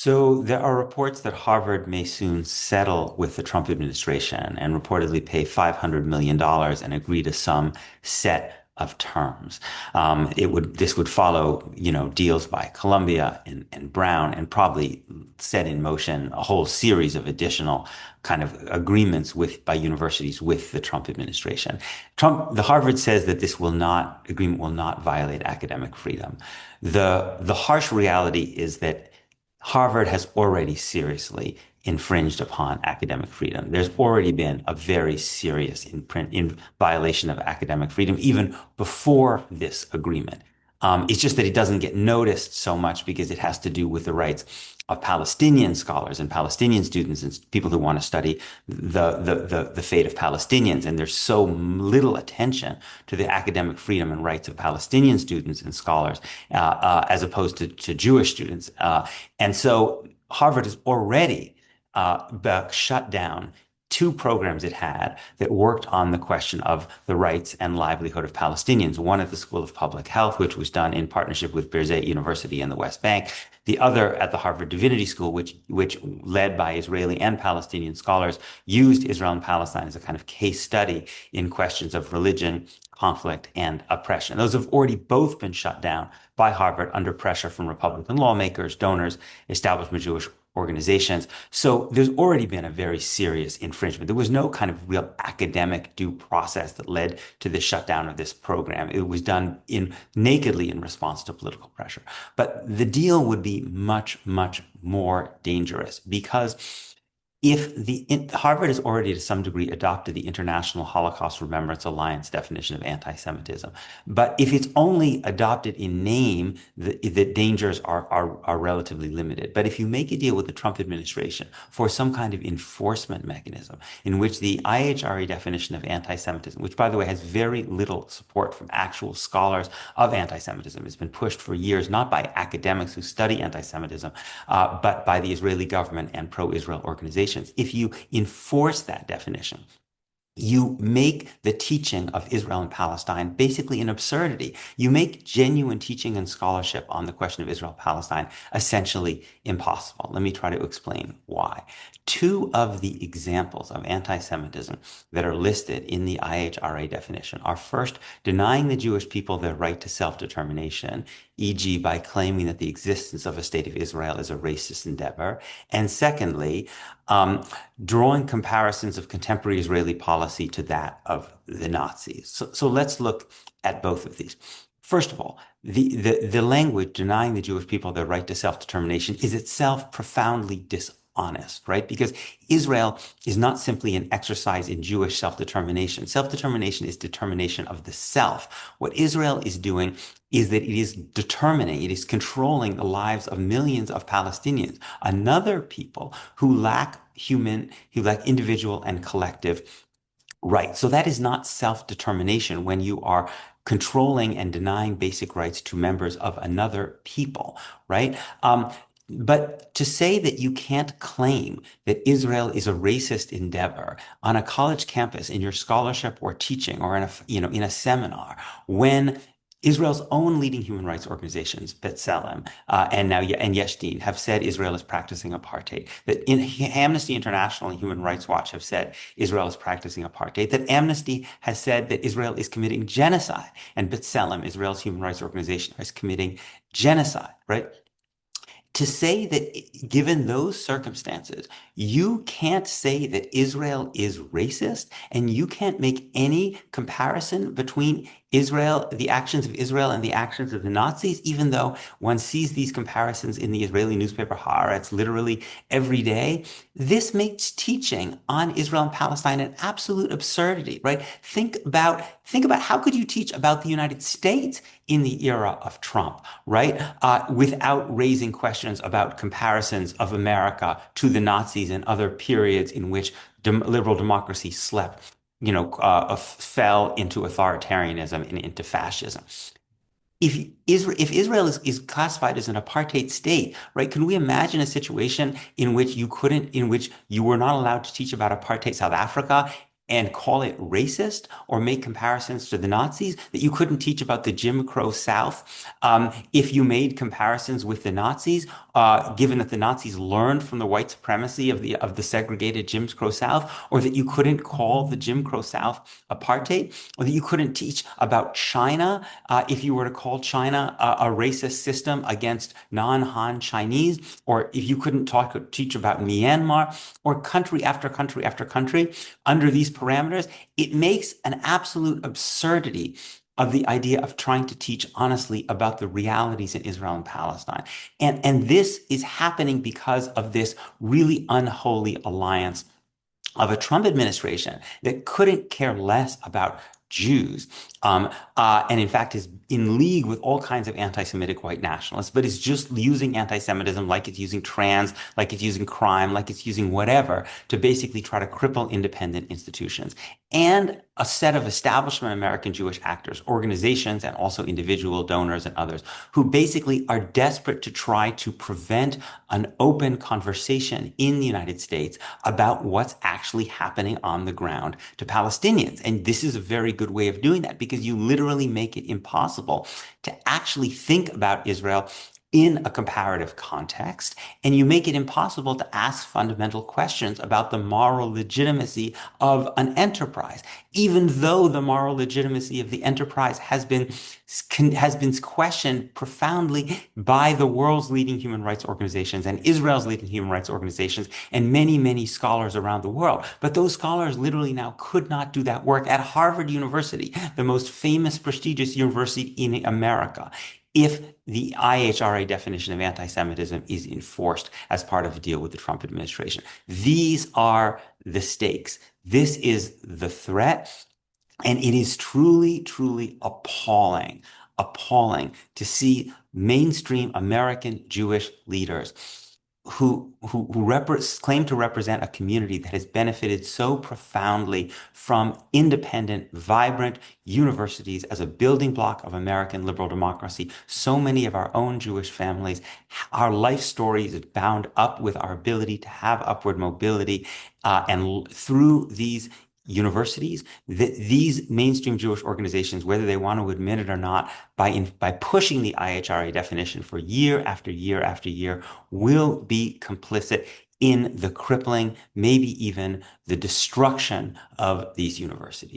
So there are reports that Harvard may soon settle with the Trump administration and reportedly pay $500 million and agree to some set of terms. This would follow, deals by Columbia and Brown, and probably set in motion a whole series of additional kind of agreements by universities with the Trump administration. The Harvard says that this agreement will not violate academic freedom. The harsh reality is that Harvard has already seriously infringed upon academic freedom. There's already been a very serious violation of academic freedom even before this agreement. It's just that it doesn't get noticed so much because it has to do with the rights of Palestinian scholars and Palestinian students and people who want to study the fate of Palestinians. And there's so little attention to the academic freedom and rights of Palestinian students and scholars as opposed to Jewish students. And so Harvard has already shut down two programs it had that worked on the question of the rights and livelihood of Palestinians. One at the School of Public Health, which was done in partnership with Birzeit University in the West Bank. The other at the Harvard Divinity School, which led by Israeli and Palestinian scholars, used Israel and Palestine as a kind of case study in questions of religion, conflict, and oppression. Those have already both been shut down by Harvard under pressure from Republican lawmakers, donors, establishment Jewish organizations. So there's already been a very serious infringement. There was no kind of real academic due process that led to the shutdown of this program. It was done nakedly in response to political pressure. But the deal would be much, much more dangerous because Harvard has already to some degree adopted the International Holocaust Remembrance Alliance definition of anti-Semitism. But if it's only adopted in name, the dangers are relatively limited. But if you make a deal with the Trump administration for some kind of enforcement mechanism in which the IHRA definition of anti-Semitism, which by the way has very little support from actual scholars of anti-Semitism, has been pushed for years, not by academics who study anti-Semitism, but by the Israeli government and pro-Israel organizations. If you enforce that definition, you make the teaching of Israel and Palestine basically an absurdity. You make genuine teaching and scholarship on the question of Israel-Palestine essentially impossible. Let me try to explain why. Two of the examples of anti-Semitism that are listed in the IHRA definition are first, denying the Jewish people their right to self-determination, e.g. by claiming that the existence of a state of Israel is a racist endeavor, and secondly, drawing comparisons of contemporary Israeli policy to that of the Nazis. So let's look at both of these. First of all, the language denying the Jewish people their right to self-determination is itself profoundly dishonest, right? Because Israel is not simply an exercise in Jewish self-determination. Self-determination is determination of the self. What Israel is doing is that it is determining, it is controlling the lives of millions of Palestinians, another people who lack individual and collective rights. So that is not self-determination when you are controlling and denying basic rights to members of another people, right? But to say that you can't claim that Israel is a racist endeavor on a college campus in your scholarship or teaching or in a seminar when Israel's own leading human rights organizations, B'Tselem, and Yesh Din, have said Israel is practicing apartheid. That Amnesty International and Human Rights Watch have said Israel is practicing apartheid. That Amnesty has said that Israel is committing genocide, and B'Tselem, Israel's human rights organization, is committing genocide. Right? To say that given those circumstances, you can't say that Israel is racist and you can't make any comparison between the actions of Israel and the actions of the Nazis, even though one sees these comparisons in the Israeli newspaper Haaretz literally every day. This makes teaching on Israel and Palestine an absolute absurdity, right? Think about how could you teach about the United States in the era of Trump, right? Without raising questions about comparisons of America to the Nazis and other periods in which liberal democracy fell into authoritarianism and into fascism. If Israel is classified as an apartheid state, right? Can we imagine a situation in which you were not allowed to teach about apartheid South Africa and call it racist or make comparisons to the Nazis, that you couldn't teach about the Jim Crow South if you made comparisons with the Nazis, given that the Nazis learned from the white supremacy of the segregated Jim Crow South, or that you couldn't call the Jim Crow South apartheid, or that you couldn't teach about China if you were to call China a racist system against non-Han Chinese, or if you couldn't teach about Myanmar, or country after country after country under these parameters. It makes an absolute absurdity of the idea of trying to teach honestly about the realities in Israel and Palestine. And this is happening because of this really unholy alliance of a Trump administration that couldn't care less about Jews, and in fact is in league with all kinds of anti-Semitic white nationalists, but is just using anti-Semitism like it's using trans, like it's using crime, like it's using whatever to basically try to cripple independent institutions. And a set of establishment American Jewish actors, organizations, and also individual donors and others who basically are desperate to try to prevent an open conversation in the United States about what's actually happening on the ground to Palestinians. And this is a very good way of doing that because you literally make it impossible to actually think about Israel in a comparative context, and you make it impossible to ask fundamental questions about the moral legitimacy of an enterprise, even though the moral legitimacy of the enterprise has been questioned profoundly by the world's leading human rights organizations and Israel's leading human rights organizations and many, many scholars around the world. But those scholars literally now could not do that work at Harvard University, the most famous, prestigious university in America, if the IHRA definition of anti-Semitism is enforced as part of a deal with the Trump administration. These are the stakes. This is the threat. And it is truly, truly appalling, appalling to see mainstream American Jewish leaders who claim to represent a community that has benefited so profoundly from independent, vibrant universities as a building block of American liberal democracy. So many of our own Jewish families, our life stories is bound up with our ability to have upward mobility, and through these universities, these mainstream Jewish organizations, whether they want to admit it or not, by pushing the IHRA definition for year after year after year, will be complicit in the crippling, maybe even the destruction of these universities.